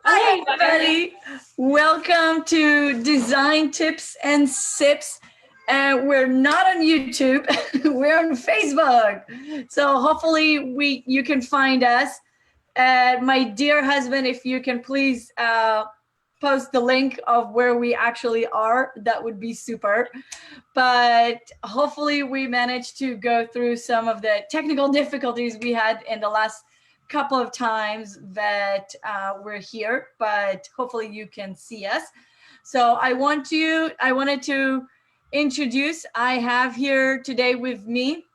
Hi, everybody. Welcome to Design Tips and Sips. We're not on YouTube. We're on Facebook. So hopefully you can find us. My dear husband, if you can please post the link of where we actually are, that would be super. But hopefully we managed to go through some of the technical difficulties we had in the last couple of times that we're here, but hopefully you can see us. So I wanted to introduce, I have here today with me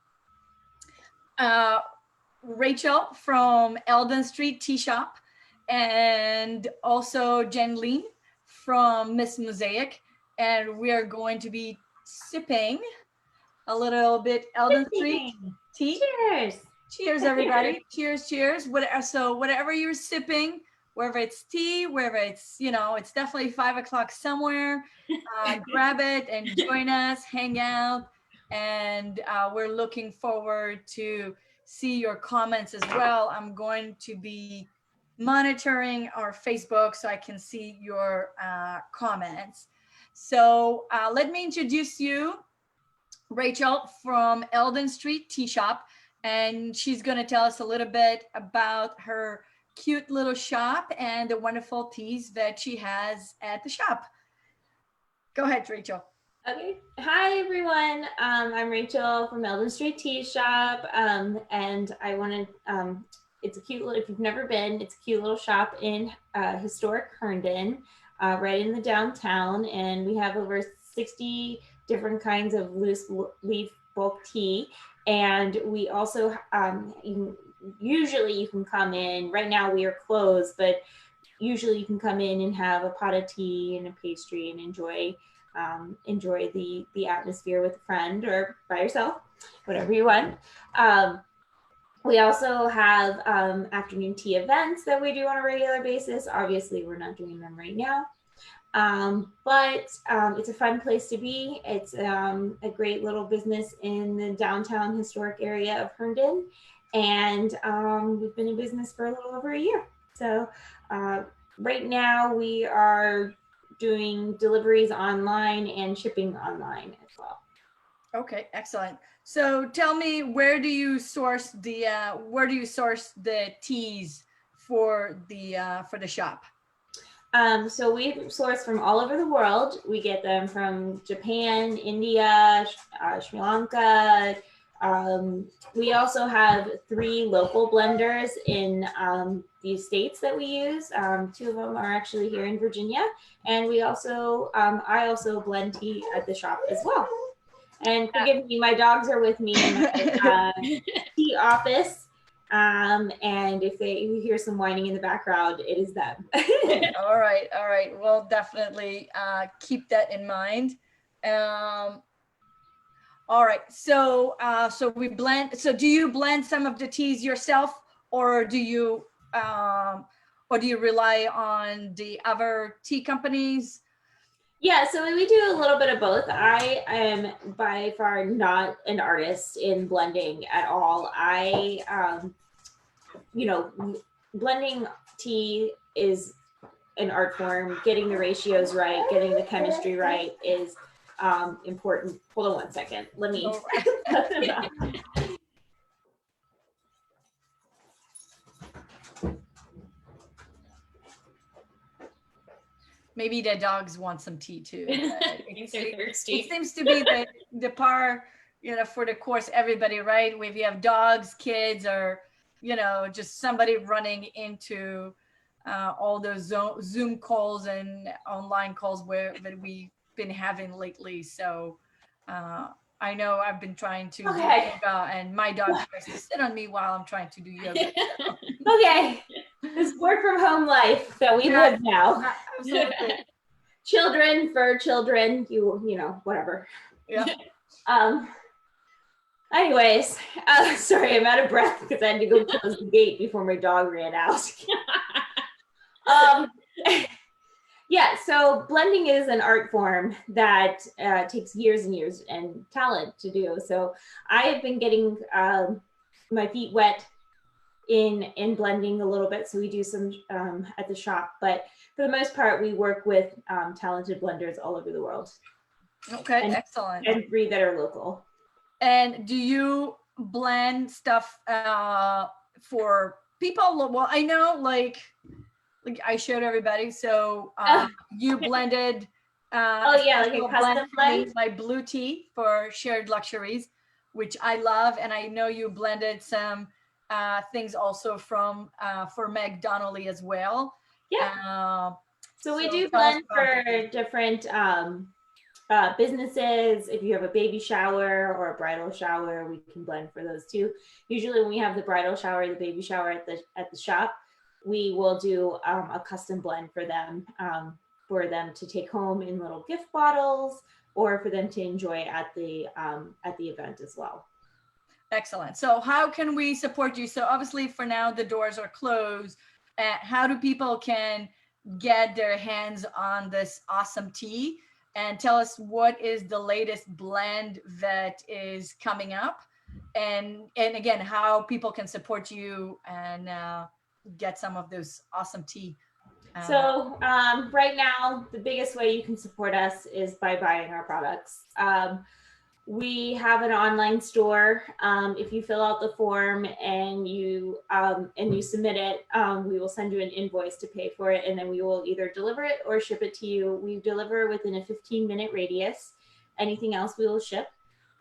Rachel from Elden Street Tea Shop, and also Jenlene from Mizz Mosaic, and we are going to be sipping a little bit Elden Street tea. Cheers. Cheers, everybody. Cheers, cheers. So whatever you're sipping, wherever it's tea, wherever it's, it's definitely 5 o'clock somewhere, grab it and join us, hang out. And we're looking forward to see your comments as well. I'm going to be monitoring our Facebook so I can see your comments. So let me introduce you, Rachel from Elden Street Tea Shop. And she's going to tell us a little bit about her cute little shop and the wonderful teas that she has at the shop. Go ahead, Rachel. Okay. Hi, everyone. I'm Rachel from Elden Street Tea Shop. And I want to, it's a cute little, if you've never been, it's a cute little shop in historic Herndon, right in the downtown. And we have over 60 different kinds of loose leaf bulk tea. And we also, usually you can come in, right now we are closed, but usually you can come in and have a pot of tea and a pastry and enjoy the atmosphere with a friend or by yourself, whatever you want. We also have afternoon tea events that we do on a regular basis. Obviously, we're not doing them right now. But it's a fun place to be. It's a great little business in the downtown historic area of Herndon. And we've been in business for a little over a year. So right now we are doing deliveries online and shipping online as well. Okay, excellent. So tell me, where do you source the teas for the shop? So we source from all over the world. We get them from Japan, India, Sri Lanka. We also have 3 local blenders in these states that we use. 2 of them are actually here in Virginia. And we also, I also blend tea at the shop as well. And forgive me, my dogs are with me in my tea office. And if you hear some whining in the background, it is them. All right. We'll definitely keep that in mind. All right. So we blend. So do you blend some of the teas yourself, or do you rely on the other tea companies? Yeah, so we do a little bit of both. I am by far not an artist in blending at all. Blending tea is an art form. Getting the ratios right, getting the chemistry right is important. Hold on one second. Let me. Maybe the dogs want some tea too. It seems to be the par, for the course, everybody, right? If you have dogs, kids, or, just somebody running into all those Zoom calls and online calls that we've been having lately. So I know I've been trying to do yoga, and my dog tries to sit on me while I'm trying to do yoga. So. Okay. This work from home life that we live now. Absolutely. Children for children, whatever. Yeah. Anyways, sorry, I'm out of breath because I had to go close the gate before my dog ran out. Yeah, so blending is an art form that takes years and years and talent to do. So I have been getting my feet wet in blending a little bit. So we do some at the shop, but for the most part, we work with talented blenders all over the world. Okay, excellent. And 3 that are local. And do you blend stuff for people? Well, I know, like I showed everybody. So you blended. Oh yeah, like a custom blend. My blue tea for Shared Luxuries, which I love, and I know you blended some things also from for Meg Donnelly as well. Yeah. So we do blend for different businesses. If you have a baby shower or a bridal shower, we can blend for those too. Usually when we have the bridal shower, the baby shower at the shop, we will do a custom blend for them to take home in little gift bottles, or for them to enjoy at the event as well. Excellent. So how can we support you? So obviously for now the doors are closed. How do people can get their hands on this awesome tea? And tell us what is the latest blend that is coming up, and again, how people can support you and get some of those awesome tea. So right now, the biggest way you can support us is by buying our products. We have an online store. If you fill out the form and you submit it, we will send you an invoice to pay for it, and then we will either deliver it or ship it to you. We deliver within a 15-minute radius. Anything else we will ship.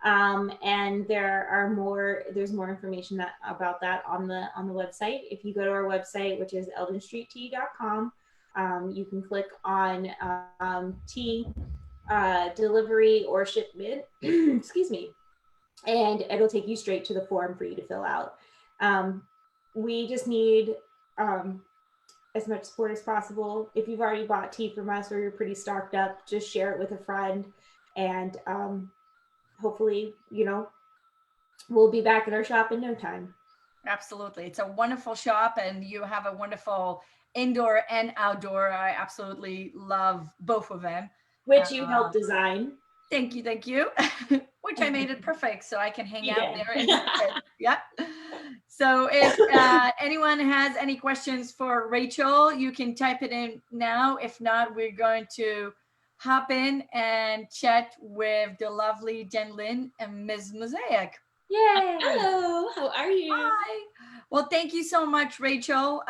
And there's more information about that on the website. If you go to our website, which is eldenstreettea.com, you can click on tea delivery or shipment, excuse me, and it'll take you straight to the form for you to fill out. We just need as much support as possible. If you've already bought tea from us or you're pretty stocked up, just share it with a friend, and hopefully, we'll be back at our shop in no time. Absolutely. It's a wonderful shop, and you have a wonderful indoor and outdoor. I absolutely love both of them. Which you helped design. Thank you. Which I made it perfect so I can hang out there. And yeah. So if anyone has any questions for Rachel, you can type it in now. If not, we're going to hop in and chat with the lovely Jen Lynn and Mizz Mosaic. Yay! Hello, how are you? Hi. Well, thank you so much, Rachel.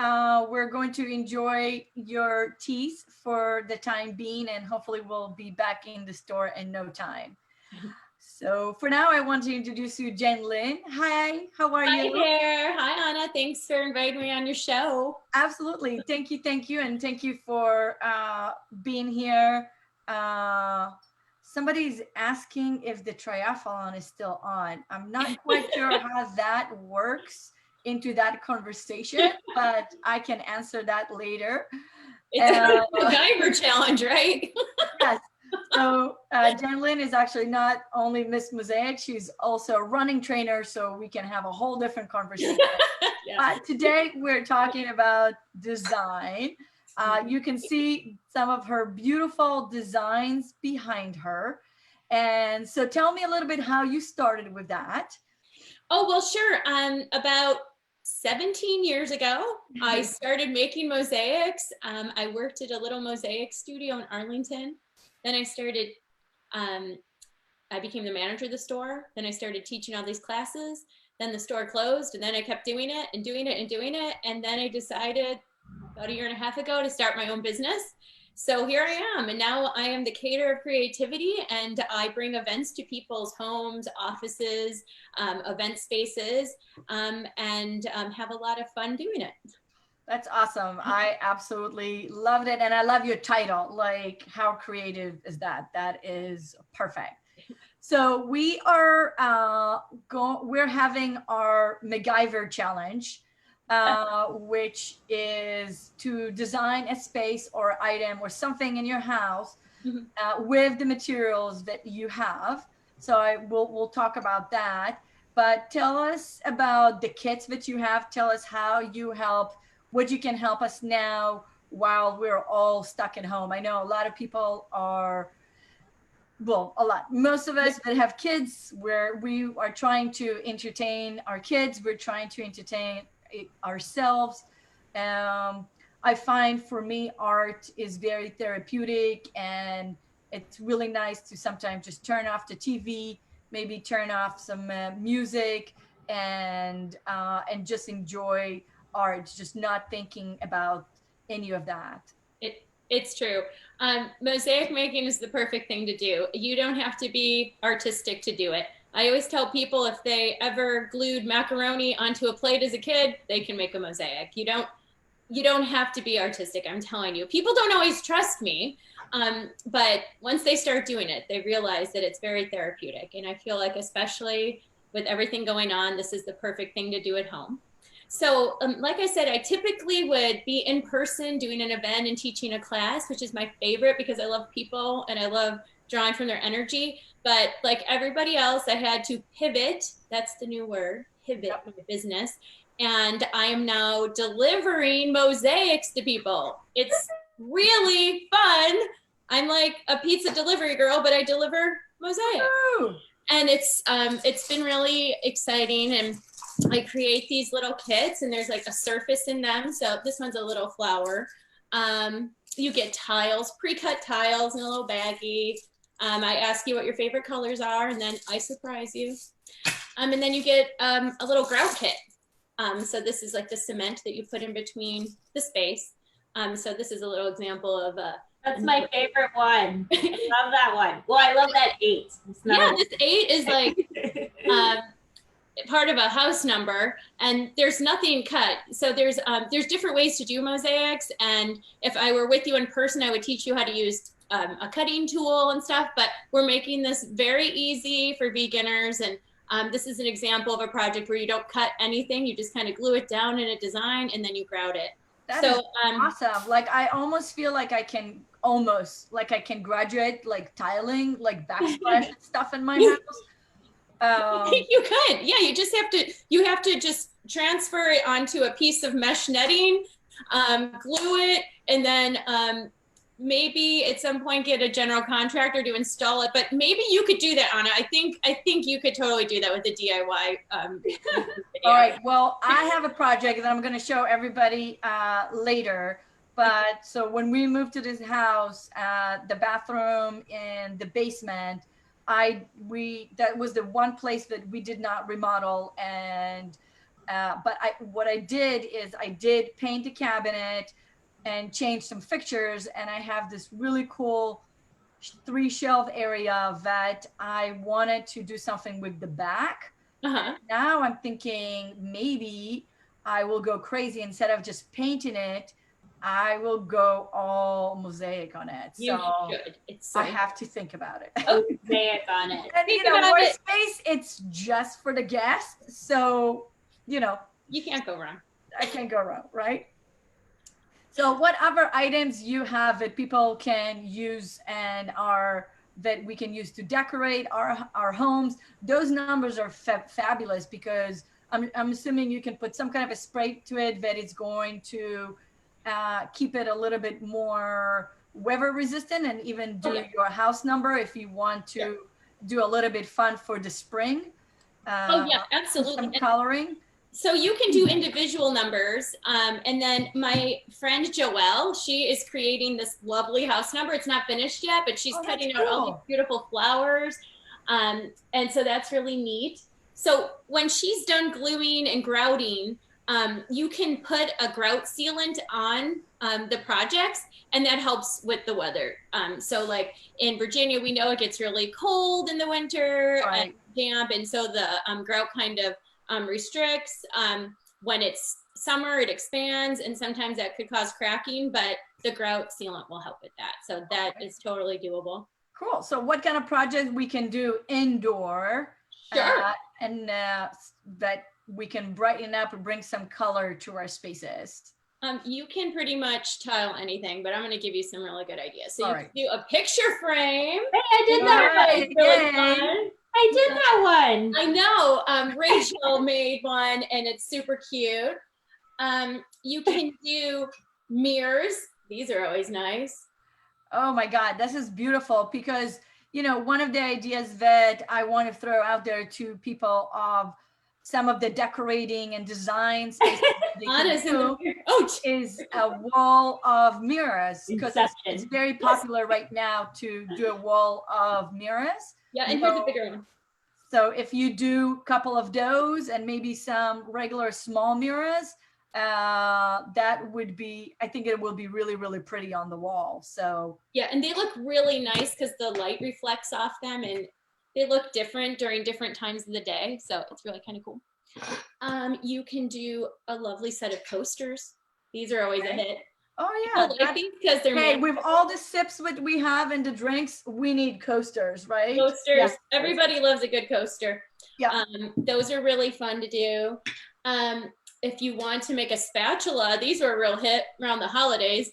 We're going to enjoy your teas for the time being, and hopefully we'll be back in the store in no time. So for now, I want to introduce you, Jen Lynn. Hi, how are you? Hi there. Hi, Anna. Thanks for inviting me on your show. Absolutely. Thank you. And thank you for being here. Somebody's asking if the triathlon is still on. I'm not quite sure how that works into that conversation, but I can answer that later. It's a MacGyver challenge, right? Yes. So Jen Lynn is actually not only Mizz Mosaic, she's also a running trainer, so we can have a whole different conversation. Yeah. Today we're talking about design. You can see some of her beautiful designs behind her. And so tell me a little bit how you started with that. Oh, well, sure. About 17 years ago, I started making mosaics. I worked at a little mosaic studio in Arlington. Then I became the manager of the store. Then I started teaching all these classes. Then the store closed, and then I kept doing it and doing it and doing it. And then I decided about a year and a half ago to start my own business. So here I am, and now I am the Caterer of Creativity, and I bring events to people's homes, offices, event spaces, and have a lot of fun doing it. That's awesome. I absolutely loved it. And I love your title. Like, how creative is that? That is perfect. So we are we're having our MacGyver challenge, which is to design a space or item or something in your house with the materials that you have. So we'll talk about that. But tell us about the kits that you have. Tell us how you help, what you can help us now while we're all stuck at home. I know a lot of people are, well, most of us that have kids, where we are trying to entertain our kids, we're trying to entertain ourselves. I find for me, art is very therapeutic, and it's really nice to sometimes just turn off the TV, maybe turn off some music, and just enjoy art, just not thinking about any of that. It's true. Mosaic making is the perfect thing to do. You don't have to be artistic to do it. I always tell people if they ever glued macaroni onto a plate as a kid, they can make a mosaic. You don't have to be artistic, I'm telling you. People don't always trust me, but once they start doing it, they realize that it's very therapeutic. And I feel like, especially with everything going on, this is the perfect thing to do at home. So like I said, I typically would be in person doing an event and teaching a class, which is my favorite because I love people and I love drawing from their energy. But like everybody else, I had to pivot. That's the new word, pivot my business. And I am now delivering mosaics to people. It's really fun. I'm like a pizza delivery girl, but I deliver mosaics. Ooh. And it's been really exciting. And I create these little kits, and there's like a surface in them. So this one's a little flower. You get tiles, pre-cut tiles in a little baggie. I ask you what your favorite colors are, and then I surprise you. And then you get a little grout kit. So this is like the cement that you put in between the space. So this is a little example of a. That's my favorite one. I love that one. Well, I love that 8. Yeah, this 8 is like part of a house number, and there's nothing cut. So there's different ways to do mosaics. And if I were with you in person, I would teach you how to use a cutting tool and stuff. But we're making this very easy for beginners. And this is an example of a project where you don't cut anything. You just kind of glue it down in a design, and then you grout it. That is awesome. Like I almost feel like I can graduate like tiling, like backsplash and stuff in my house. You could, yeah. You have to just transfer it onto a piece of mesh netting, glue it, and then maybe at some point get a general contractor to install it. But maybe you could do that, Anna. I think you could totally do that with the DIY. All right. Well, I have a project that I'm going to show everybody later. But so when we moved to this house, the bathroom and the basement, that was the one place that we did not remodel. And what I did is I did paint the cabinet and change some fixtures, and I have this really cool 3 shelf area that I wanted to do something with the back. Now I'm thinking maybe I will go crazy. Instead of just painting it, I will go all mosaic on it. I have to think about it. Mosaic on it. And more space, it's just for the guests. So, you can't go wrong. I can't go wrong, right? So what other items you have that people can use and that we can use to decorate our homes? Those numbers are fabulous because I'm assuming you can put some kind of a spray to it that is going to keep it a little bit more weather resistant, and even do your house number if you want to do a little bit fun for the spring. Absolutely. Some coloring. So you can do individual numbers. And then my friend Joelle, she is creating this lovely house number. It's not finished yet, but she's cutting out all these beautiful flowers. And so that's really neat. So when she's done gluing and grouting, you can put a grout sealant on the projects, and that helps with the weather. So like in Virginia, we know it gets really cold in the winter and damp. And so the grout kind of restricts. When it's summer, it expands, and sometimes that could cause cracking, but the grout sealant will help with that. So that is totally doable. Cool. So what kind of project we can do indoor? Sure. And that we can brighten up and bring some color to our spaces. You can pretty much tile anything, but I'm going to give you some really good ideas. So All you can do a picture frame. Hey, I did that one. It's really fun. I did that one. I know. Rachel made one, and it's super cute. You can do mirrors. These are always nice. Oh my God, this is beautiful because, one of the ideas that I want to throw out there to people of some of the decorating and design spaces that they can Anna's in do the ouch. is a wall of mirrors, because it's Inception. very popular right now to do a wall of mirrors. Yeah, and here's a bigger one. So if you do a couple of those and maybe some regular small mirrors, that would be, I think it will be really, really pretty on the wall. So Yeah, and they look really nice because the light reflects off them, and they look different during different times of the day. So it's really kind of cool. You can do a lovely set of coasters. These are always a hit. oh yeah, I think because they're hey, made with all the sips that we have and the drinks, we need coasters, right? coasters. Yeah. Everybody loves a good coaster. Yeah. Those are really fun to do. If you want to make a spatula, these were a real hit around the holidays.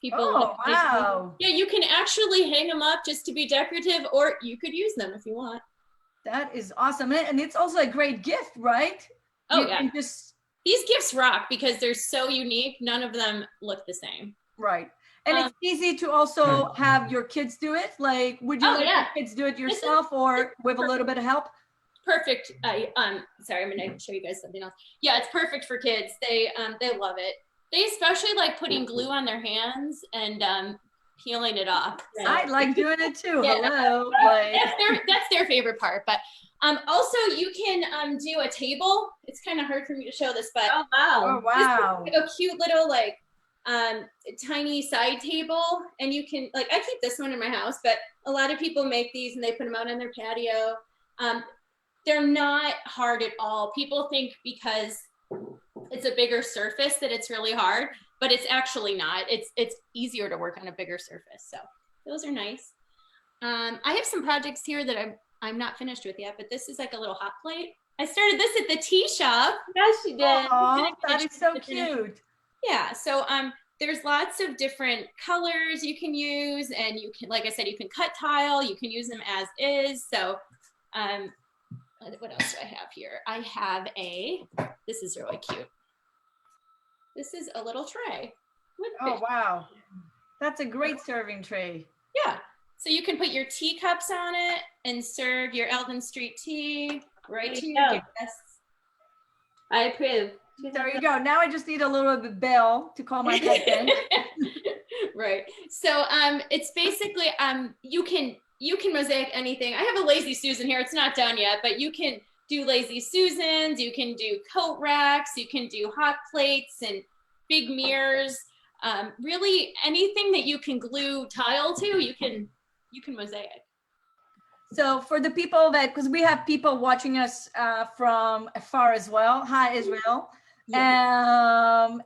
People Oh, wow. Yeah, you can actually hang them up just to be decorative, or you could use them if you want. That is awesome. And it's also a great gift, right? Oh, You yeah. can just, These gifts rock because they're so unique. None of them look the same. right. And it's easy to also have your kids do it. Like, would you Oh, let yeah. your kids do it yourself or with a little bit of help? Perfect. Sorry, I'm gonna show you guys something else. Yeah, it's perfect for kids. They love it. They especially like putting glue on their hands and peeling it off. So, I like doing it too. Yeah. Hello. Like, that's their favorite part. But also you can do a table. It's kind of hard for me to show this, but Oh, wow. oh, wow. like a cute little like tiny side table, and you can like, I keep this one in my house, but a lot of people make these and they put them out on their patio. They're not hard at all. People think because it's a bigger surface that it's really hard, but it's actually not. It's easier to work on a bigger surface. So those are nice. I have some projects here that I'm not finished with yet, but this is like a little hot plate. I started this at the tea shop. Yes, she did. Aw, that is so cute. Yeah, so there's lots of different colors you can use, and you can, like I said, you can cut tile, you can use them as is. So what else do I have here? I have this is really cute. This is a little tray. Oh, wow. That's a great serving tray. Yeah, so you can put your teacups on it and serve your Elden Street tea right to your guests. I approve. There you go. Now I just need a little bit bell to call my husband. Right. So it's basically you can mosaic anything. I have a Lazy Susan here. It's not done yet, but you can do Lazy Susans, you can do coat racks, you can do hot plates and big mirrors. Really anything that you can glue tile to, you can mosaic. So for the people that, because we have people watching us from afar as well. Hi, Israel. Yeah.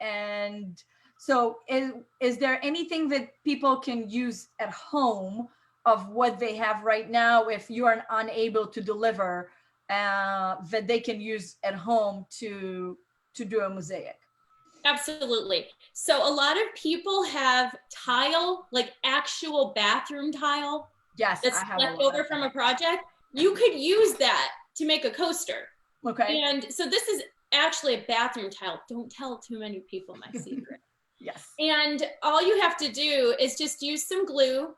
And so is there anything that people can use at home of what they have right now if you are unable to deliver that they can use at home to do a mosaic? Absolutely. So a lot of people have tile, like actual bathroom tile. Yes, That's I have left over from a project. You could use that to make a coaster. Okay. And so this is actually a bathroom tile. Don't tell too many people my secret. Yes. And all you have to do is just use some glue.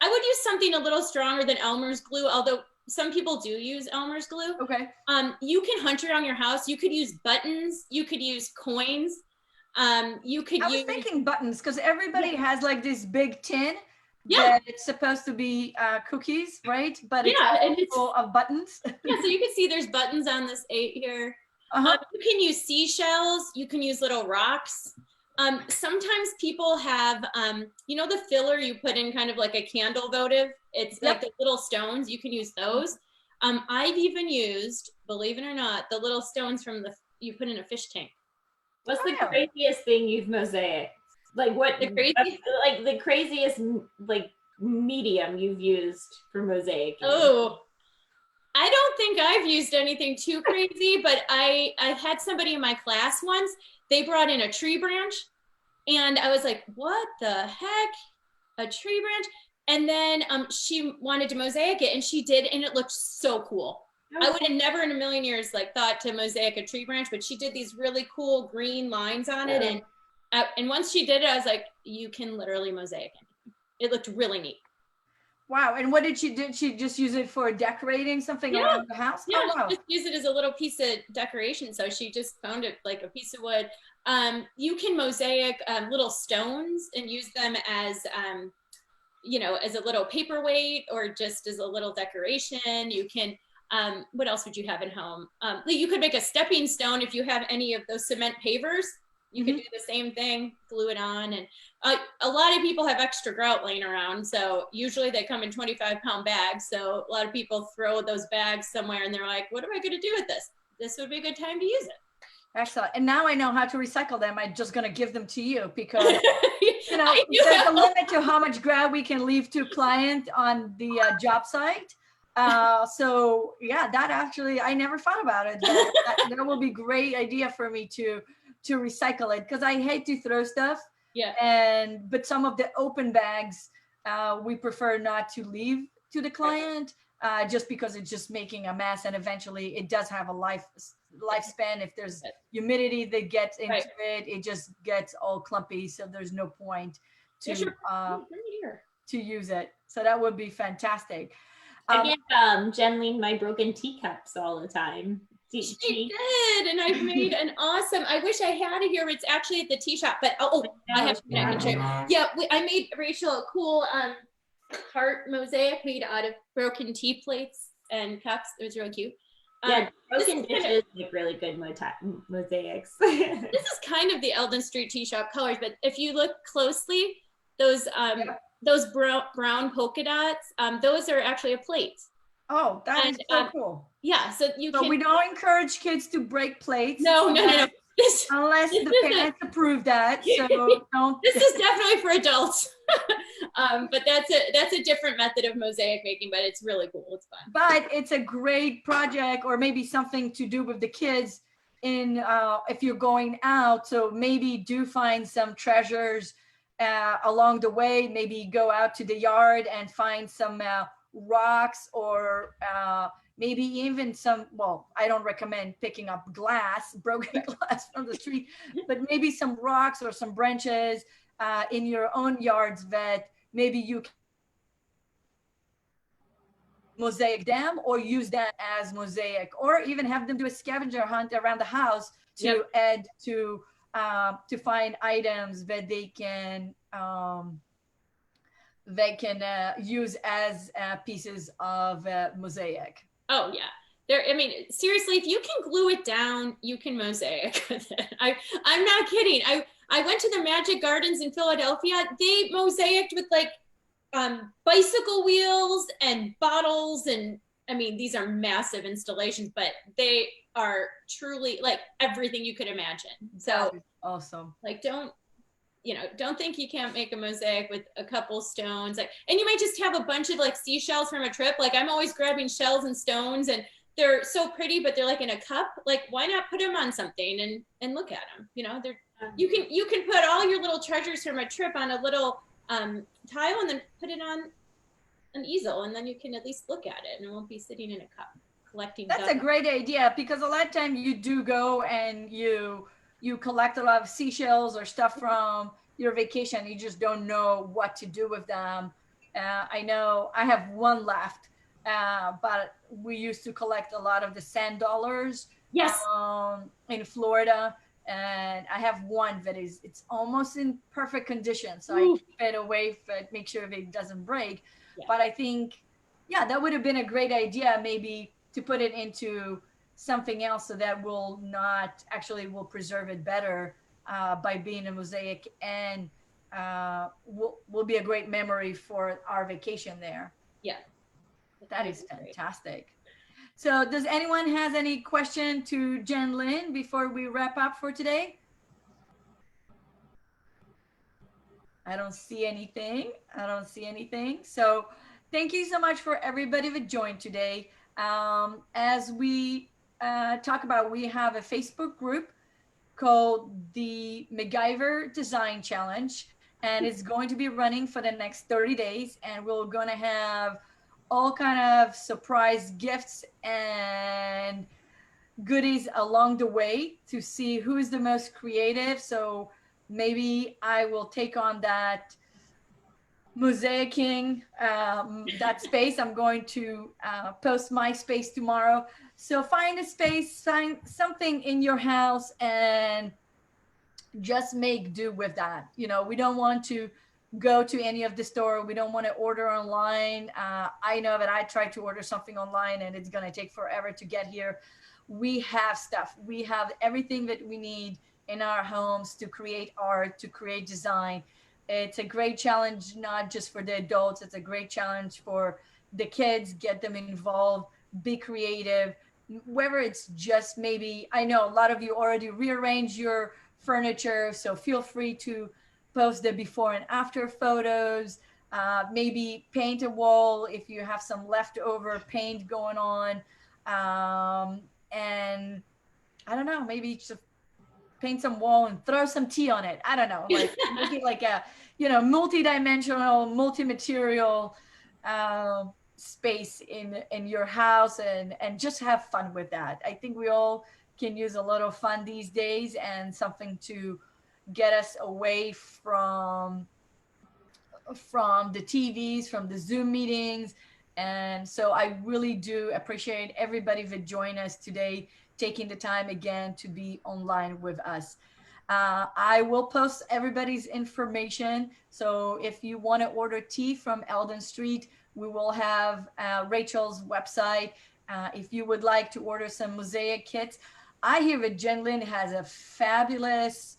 I would use something a little stronger than Elmer's glue, although some people do use Elmer's glue. Okay. You can hunch around your house. You could use buttons. You could use coins. You could use. I was thinking buttons because everybody has like this big tin. Yeah. That it's supposed to be cookies, right? But it's all full of buttons. Yeah, so you can see there's buttons on this 8 here. You can use seashells. You can use little rocks. Sometimes people have, you know, the filler you put in kind of like a candle votive. It's like the little stones. You can use those. I've even used, believe it or not, the little stones from you put in a fish tank. What's the craziest thing you've mosaic? Like what? The crazy? Like the craziest like medium you've used for mosaic? Oh, I don't think I've used anything too crazy, but I've had somebody in my class once. They brought in a tree branch, and I was like, "What the heck? A tree branch?" And then she wanted to mosaic it, and she did, and it looked so cool. I would have never in a million years like thought to mosaic a tree branch, but she did these really cool green lines on it, and once she did it, I was like, you can literally mosaic anything. It looked really neat. Wow. And what did she do? She just use it for decorating something around the house? Yeah, Oh, wow. just use it as a little piece of decoration. So she just found it like a piece of wood. You can mosaic little stones and use them as, you know, as a little paperweight or just as a little decoration. You can, what else would you have in home? You could make a stepping stone if you have any of those cement pavers. You can do the same thing, glue it on. And a lot of people have extra grout laying around. So usually they come in 25-pound bags. So a lot of people throw those bags somewhere and they're like, what am I going to do with this? This would be a good time to use it. Excellent. And now I know how to recycle them. I'm just going to give them to you because, you know, there's a limit to how much grout we can leave to client on the job site. So yeah, that actually, I never thought about it. That will be a great idea for me to recycle it because I hate to throw stuff. Yeah. But some of the open bags, we prefer not to leave to the client just because it's just making a mess. And eventually it does have a lifespan. If there's humidity that gets into it, it just gets all clumpy. So there's no point to use it. So that would be fantastic. I give Jenlene my broken teacups all the time. She did, and I've made an awesome. I wish I had it here. It's actually at the tea shop, but I have to. I can show you. Yeah, I made Rachel a cool heart mosaic made out of broken tea plates and cups. It was really cute. Yeah, broken dishes make really good mosaics. This is kind of the Elden Street Tea Shop colors, but if you look closely, those brown polka dots, those are actually a plate. Oh, that is so cool. Yeah, so we don't encourage kids to break plates. No. Unless the parents approve that. So don't. This is definitely for adults. But that's a different method of mosaic making, but it's really cool. It's fun. But it's a great project, or maybe something to do with the kids if you're going out. So maybe do find some treasures along the way. Maybe go out to the yard and find some rocks or maybe even some, well, I don't recommend picking up broken glass from the street, but maybe some rocks or some branches in your own yards that maybe you can mosaic them or use that as mosaic, or even have them do a scavenger hunt around the house to add to find items that they can use as pieces of mosaic. Oh yeah, I mean, seriously, if you can glue it down, you can mosaic with it. I'm not kidding. I went to the Magic Gardens in Philadelphia. They mosaicked with like bicycle wheels and bottles, and I mean, these are massive installations, but they are truly like everything you could imagine. So awesome. Like, don't think you can't make a mosaic with a couple stones. Like, and you might just have a bunch of like seashells from a trip. Like, I'm always grabbing shells and stones, and they're so pretty, but they're like in a cup. Like, why not put them on something and look at them? You know, you can put all your little treasures from a trip on a little tile and then put it on an easel, and then you can at least look at it, and it won't be sitting in a cup collecting. That's a great idea, because a lot of times you do go and you collect a lot of seashells or stuff from your vacation. You just don't know what to do with them. I know I have one left, but we used to collect a lot of the sand dollars. Yes. In Florida. And I have one that it's almost in perfect condition. So I keep it away, but make sure it doesn't break. Yeah. But I think, that would have been a great idea, maybe to put it into something else so that will preserve it better by being a mosaic, and will be a great memory for our vacation there. Yeah. That is fantastic. So does anyone has any question to Jenlene before we wrap up for today? I don't see anything. So thank you so much for everybody that joined today. As we talk about, we have a Facebook group called the MacGyver Design Challenge, and it's going to be running for the next 30 days. And we're going to have all kind of surprise gifts and goodies along the way to see who is the most creative. So maybe I will take on that mosaicing that space. I'm going to post my space tomorrow. So find a space, find something in your house, and just make do with that. You know, we don't want to go to any of the store. We don't want to order online. I know that I tried to order something online and it's going to take forever to get here. We have stuff. We have everything that we need in our homes to create art, to create design. It's a great challenge, not just for the adults. It's a great challenge for the kids. Get them involved, be creative. Whether it's just maybe, I know a lot of you already rearrange your furniture, so feel free to post the before and after photos. Maybe paint a wall if you have some leftover paint going on. And I don't know, maybe just paint some wall and throw some tea on it. I don't know, like make it like a, you know, multi-dimensional, multi-material space in your house, and just have fun with that. I think we all can use a little fun these days and something to get us away from the TVs, from the Zoom meetings. And so I really do appreciate everybody that joined us today, taking the time again to be online with us. I will post everybody's information. So if you want to order tea from Elden Street, we will have Rachel's website. If you would like to order some mosaic kits, I hear that Jen Lynn has a fabulous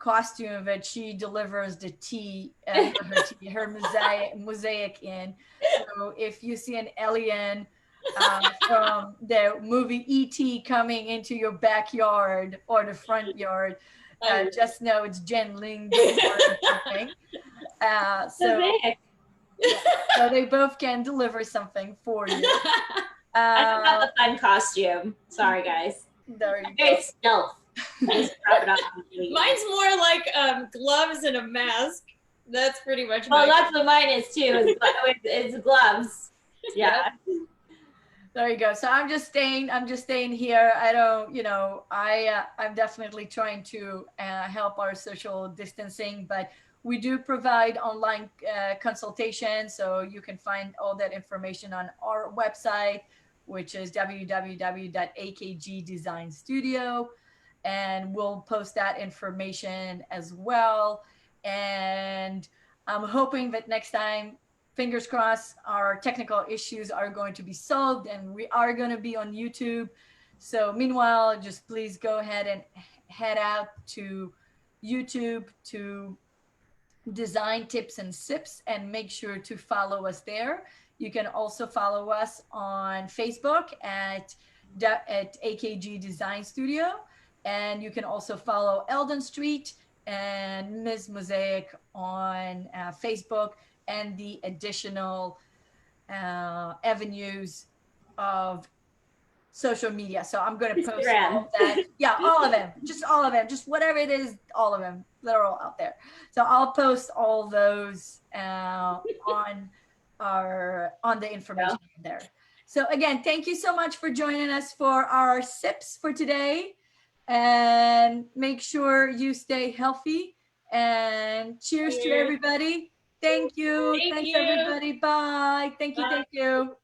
costume that she delivers the tea, her mosaic in. So if you see an alien from the movie E.T. coming into your backyard or the front yard, just know it's Jen Lynn. So they both can deliver something for you. I don't have the fun costume. Sorry, guys. There you go. It's stealth. Mine's more like gloves and a mask. That's pretty much. Well, that's what mine is too. It's gloves. Yeah. There you go. So I'm just staying here. I don't, you know, I'm definitely trying to help our social distancing, but we do provide online consultation. So you can find all that information on our website, which is www.akgdesignstudio. And we'll post that information as well. And I'm hoping that next time, fingers crossed, our technical issues are going to be solved and we are going to be on YouTube. So meanwhile, just please go ahead and head out to YouTube to Design Tips and Sips and make sure to follow us there. You can also follow us on Facebook at AKG Design Studio. And you can also follow Elden Street and Mizz Mosaic on Facebook and the additional avenues of social media. So I'm going to post all of that. Yeah, all of them. Just all of them. Just whatever it is, all of them. They're all out there. So I'll post all those on the information there. So again, thank you so much for joining us for our sips for today. And make sure you stay healthy. And cheers to everybody. Thank you. Thanks, everybody. Bye. Thank you. Thank you.